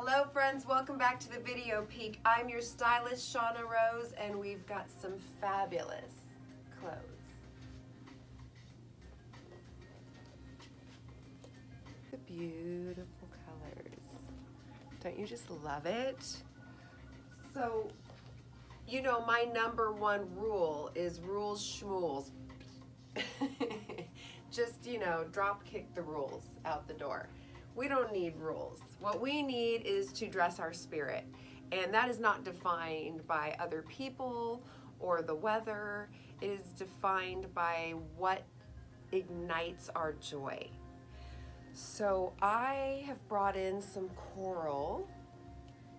Hello friends, welcome back to the Video Peek. I'm your stylist, Shauna Rose, and we've got some fabulous clothes. The beautiful colors. Don't you just love it? So, you know, my #1 rule is rules schmools. Just, you know, drop kick the rules out the door. We don't need rules. What we need is to dress our spirit. And that is not defined by other people or the weather. It is defined by what ignites our joy. So I have brought in some coral,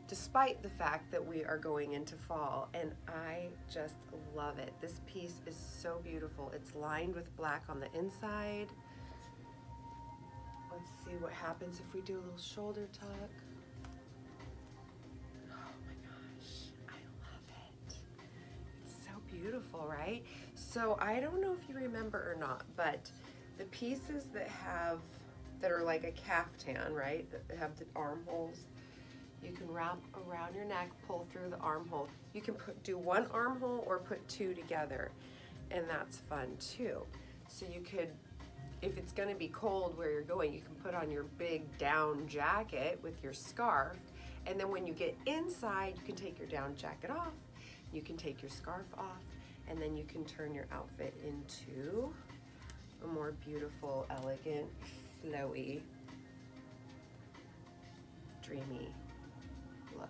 despite the fact that we are going into fall, and I just love it. This piece is so beautiful. It's lined with black on the inside. Let's see what happens if we do a little shoulder tuck. Oh my gosh, I love it. It's so beautiful, right? So I don't know if you remember or not, but the pieces that are like a caftan, right? That have the armholes, you can wrap around your neck, pull through the armhole. You can do one armhole or put two together, and that's fun too. So you could, if it's gonna be cold where you're going, you can put on your big down jacket with your scarf, and then when you get inside, you can take your down jacket off, you can take your scarf off, and then you can turn your outfit into a more beautiful, elegant, flowy, dreamy look.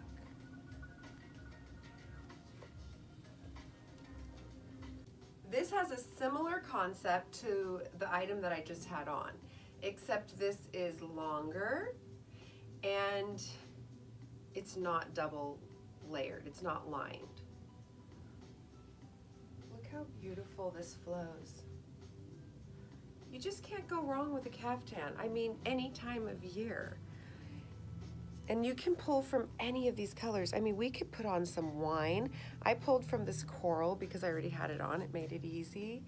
This has a similar concept to the item that I just had on, except this is longer and it's not double layered, it's not lined. Look how beautiful this flows. You just can't go wrong with a caftan. I mean, any time of year. And you can pull from any of these colors. I mean, we could put on some wine. I pulled from this coral because I already had it on. It made it easy.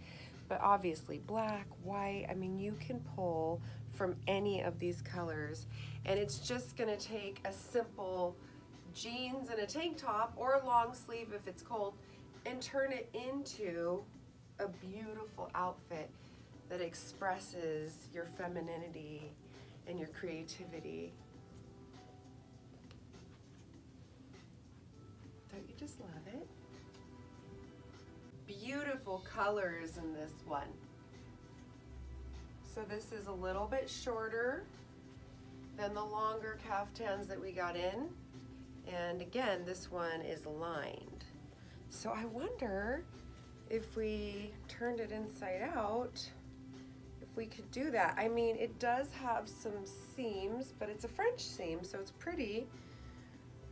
But obviously black, white, I mean, you can pull from any of these colors. And it's just gonna take a simple jeans and a tank top or a long sleeve if it's cold and turn it into a beautiful outfit that expresses your femininity and your creativity. Don't you just love it? Beautiful colors in this one. So this is a little bit shorter than the longer caftans that we got in. And again, this one is lined. So I wonder if we turned it inside out, if we could do that. I mean, it does have some seams, but it's a French seam, so it's pretty.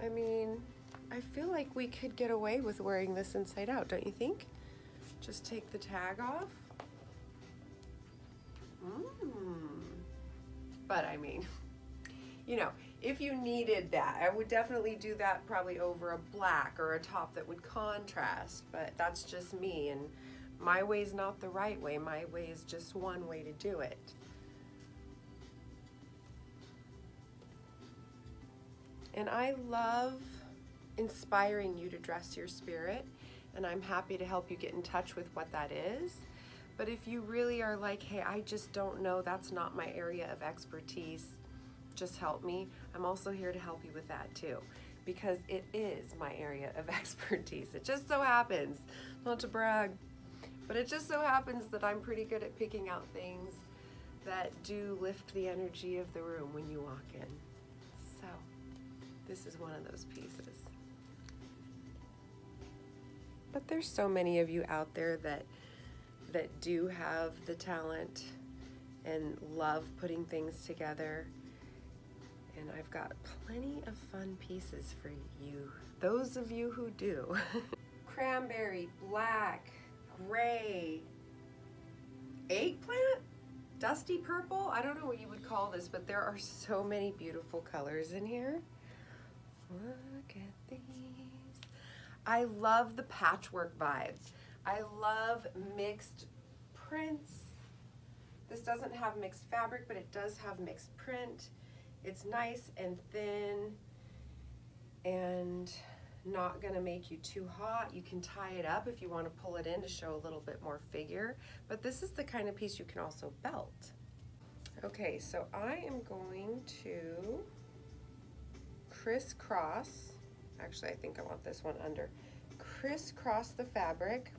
I mean, I feel like we could get away with wearing this inside out, don't you think? Just take the tag off. But I mean, you know, if you needed that, I would definitely do that probably over a black or a top that would contrast, but that's just me, and my way is not the right way. My way is just one way to do it. And I love inspiring you to dress your spirit, and I'm happy to help you get in touch with what that is. But if you really are like, hey, I just don't know, that's not my area of expertise, just help me. I'm also here to help you with that too, because it is my area of expertise. It just so happens, not to brag, but it just so happens that I'm pretty good at picking out things that do lift the energy of the room when you walk in. So this is one of those pieces. But there's so many of you out there that do have the talent and love putting things together. And I've got plenty of fun pieces for you, those of you who do. Cranberry, black, gray, eggplant, dusty purple. I don't know what you would call this, but there are so many beautiful colors in here. Look at these. I love the patchwork vibes. I love mixed prints. This doesn't have mixed fabric, but it does have mixed print. It's nice and thin. and not gonna make you too hot. You can tie it up if you want to pull it in to show a little bit more figure, but this is the kind of piece you can also belt. Okay, so I am going to crisscross, actually I think I want this one under, crisscross the fabric.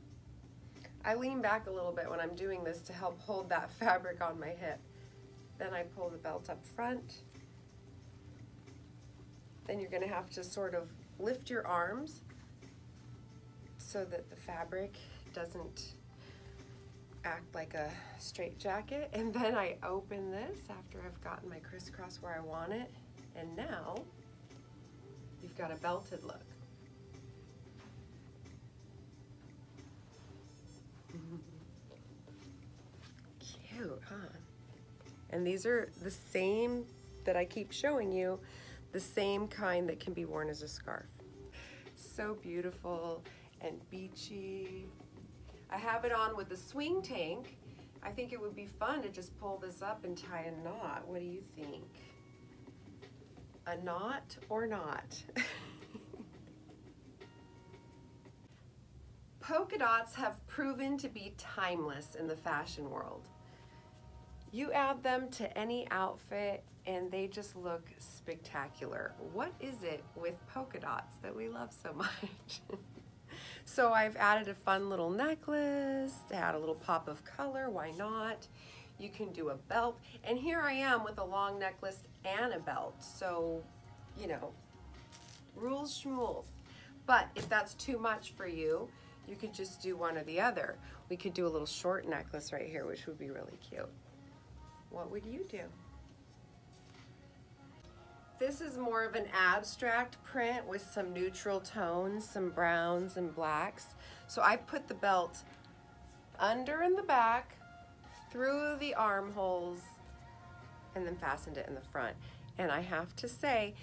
I lean back a little bit when I'm doing this to help hold that fabric on my hip. Then I pull the belt up front. Then you're gonna have to sort of lift your arms so that the fabric doesn't act like a straitjacket. And then I open this after I've gotten my crisscross where I want it. And now you've got a belted look. Cute, huh? And these are the same that I keep showing you, the same kind that can be worn as a scarf. So beautiful and beachy. I have it on with the swing tank. I think it would be fun to just pull this up and tie a knot. What do you think? A knot or not? Polka dots have proven to be timeless in the fashion world. You add them to any outfit and they just look spectacular. What is it with polka dots that we love so much? So I've added a fun little necklace to add a little pop of color, why not? You can do a belt, and here I am with a long necklace and a belt. So, you know, rules schmools. But if that's too much for you, you could just do one or the other. We could do a little short necklace right here, which would be really cute. What would you do? This is more of an abstract print with some neutral tones, some browns and blacks. So I've put the belt under in the back, through the armholes, and then fastened it in the front. And I have to say,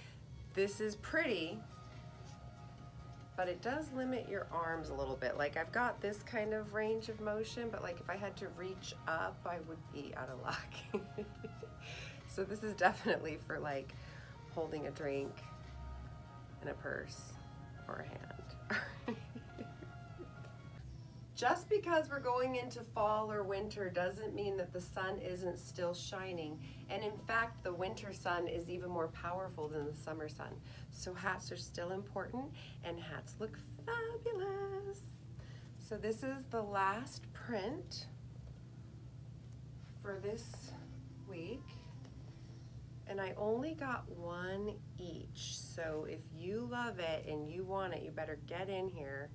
this is pretty, but it does limit your arms a little bit. Like I've got this kind of range of motion, but like if I had to reach up, I would be out of luck. So this is definitely for like holding a drink and a purse or a hand. Just because we're going into fall or winter doesn't mean that the sun isn't still shining. And in fact, the winter sun is even more powerful than the summer sun. So hats are still important and hats look fabulous. So this is the last print for this week. And I only got one each. So if you love it and you want it, you better get in here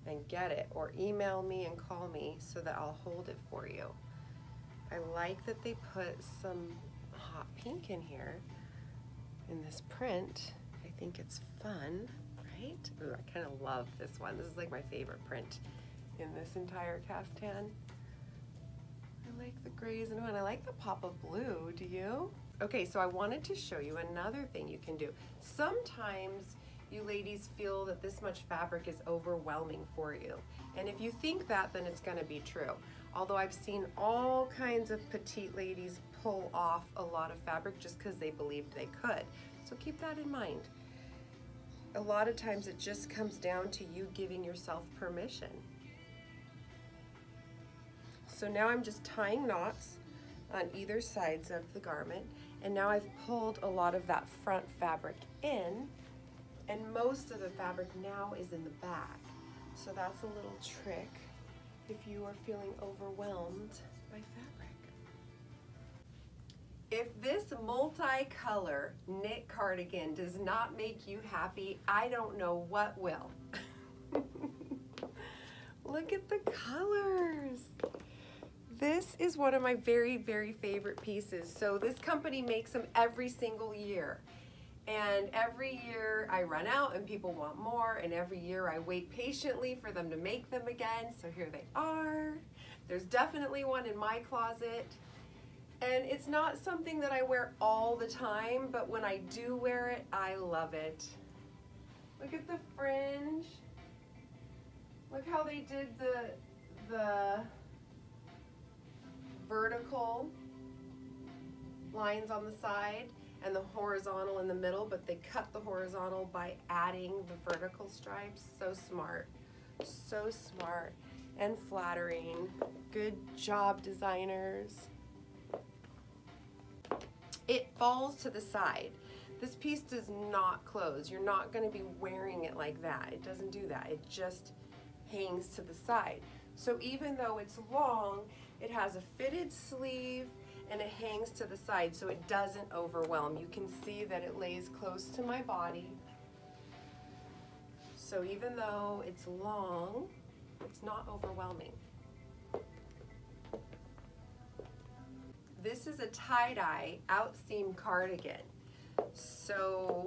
and get it, or email me and call me so that I'll hold it for you. I like that they put some hot pink in here in this print. I think it's fun, right? Ooh, I kind of love this one. This is like my favorite print in this entire caftan. I like the grays and I like the pop of blue. Do you? Okay, so I wanted to show you another thing you can do. Sometimes you ladies feel that this much fabric is overwhelming for you. And if you think that, then it's gonna be true. Although I've seen all kinds of petite ladies pull off a lot of fabric just because they believed they could. So keep that in mind. A lot of times it just comes down to you giving yourself permission. So now I'm just tying knots on either sides of the garment, and now I've pulled a lot of that front fabric in, and most of the fabric now is in the back. So that's a little trick if you are feeling overwhelmed by fabric. If this multicolor knit cardigan does not make you happy, I don't know what will. Look at the colors. This is one of my very, very favorite pieces. So this company makes them every single year. And every year I run out and people want more, and every year I wait patiently for them to make them again. So here they are. There's definitely one in my closet. And it's not something that I wear all the time, but when I do wear it, I love it. Look at the fringe. Look how they did the vertical lines on the side. and the horizontal in the middle, but they cut the horizontal by adding the vertical stripes. So smart, so smart and flattering. Good job, designers. It falls to the side. This piece does not close. You're not going to be wearing it like that. It doesn't do that. It just hangs to the side. So even though it's long, it has a fitted sleeve and it hangs to the side so it doesn't overwhelm. You can see that it lays close to my body. So even though it's long, it's not overwhelming. This is a tie-dye out-seam cardigan. So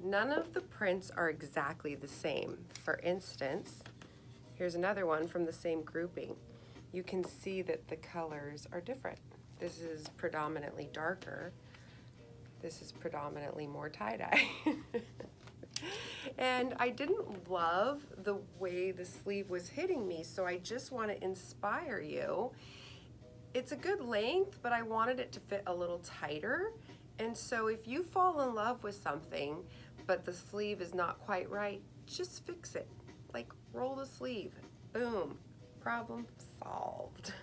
none of the prints are exactly the same. For instance, here's another one from the same grouping. You can see that the colors are different. This is predominantly darker. This is predominantly more tie-dye. And I didn't love the way the sleeve was hitting me, so I just want to inspire you. It's a good length, but I wanted it to fit a little tighter. And so if you fall in love with something, but the sleeve is not quite right, just fix it. Like, roll the sleeve. Boom. Problem solved.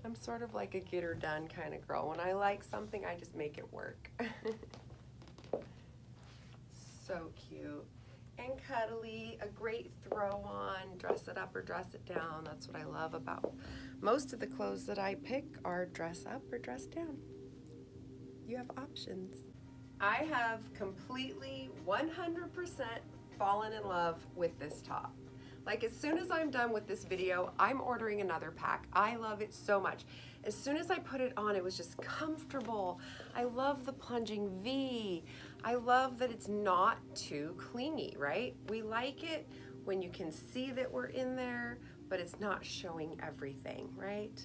I'm sort of like a get her done kind of girl. When I like something, I just make it work. So cute and cuddly, a great throw on, dress it up or dress it down. That's what I love about most of the clothes that I pick are dress up or dress down. You have options. I have completely 100% fallen in love with this top. Like, as soon as I'm done with this video, I'm ordering another pack. I love it so much. As soon as I put it on, it was just comfortable. I love the plunging V. I love that it's not too clingy, right? We like it when you can see that we're in there, but it's not showing everything, right?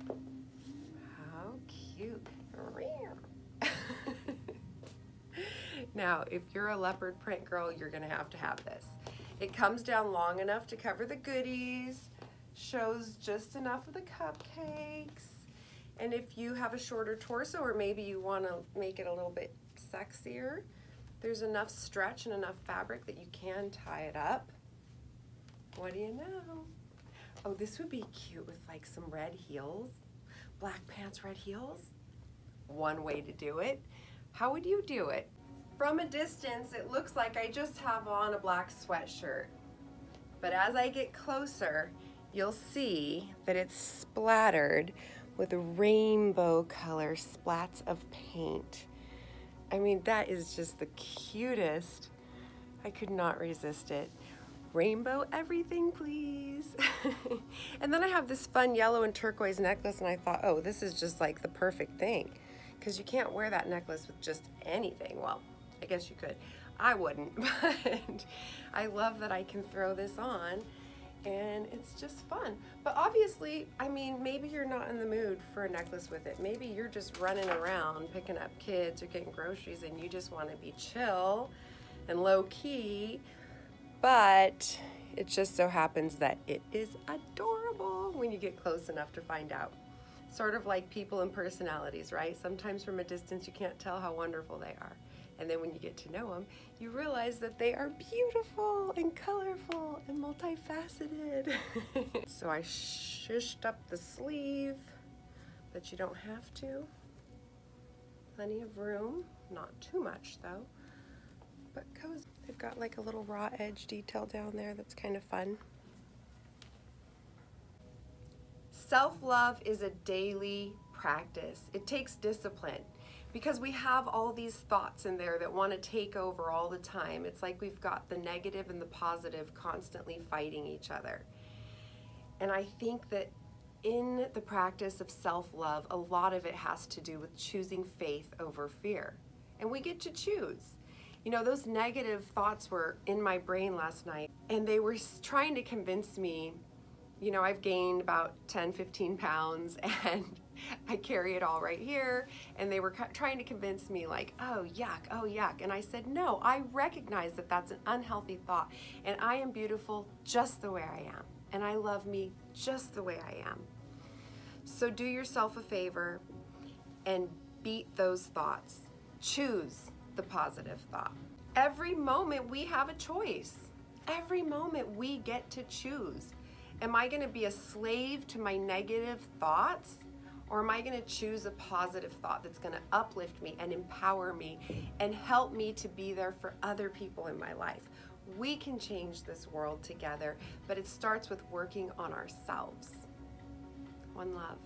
How cute. Now, if you're a leopard print girl, you're gonna have to have this. It comes down long enough to cover the goodies, shows just enough of the cupcakes, and if you have a shorter torso or maybe you want to make it a little bit sexier, there's enough stretch and enough fabric that you can tie it up. What do you know? Oh, this would be cute with like some red heels, black pants, red heels. One way to do it. How would you do it? From a distance, it looks like I just have on a black sweatshirt. But as I get closer, you'll see that it's splattered with rainbow color splats of paint. I mean, that is just the cutest. I could not resist it. Rainbow everything, please. And then I have this fun yellow and turquoise necklace, and I thought, oh, this is just like the perfect thing, because you can't wear that necklace with just anything. Well, I guess you could. I wouldn't, but I love that I can throw this on and it's just fun. But obviously, I mean, maybe you're not in the mood for a necklace with it. Maybe you're just running around picking up kids or getting groceries and you just want to be chill and low key, but it just so happens that it is adorable when you get close enough to find out. Sort of like people and personalities, right? Sometimes from a distance you can't tell how wonderful they are. And then when you get to know them, you realize that they are beautiful and colorful and multifaceted. So I shushed up the sleeve, but you don't have to. Plenty of room, not too much though, but cozy. They've got like a little raw edge detail down there that's kind of fun. Self-love is a daily practice. It takes discipline. Because we have all these thoughts in there that want to take over all the time. It's like we've got the negative and the positive constantly fighting each other. And I think that in the practice of self-love, a lot of it has to do with choosing faith over fear. And we get to choose. You know, those negative thoughts were in my brain last night, and they were trying to convince me, you know, I've gained about 10, 15 pounds, and I carry it all right here, and they were trying to convince me like, oh yuck, and I said, no, I recognize that that's an unhealthy thought, and I am beautiful just the way I am, and I love me just the way I am. So do yourself a favor and beat those thoughts. Choose the positive thought. Every moment we have a choice. Every moment we get to choose. Am I going to be a slave to my negative thoughts? Or am I going to choose a positive thought that's going to uplift me and empower me and help me to be there for other people in my life? We can change this world together, but it starts with working on ourselves. One love.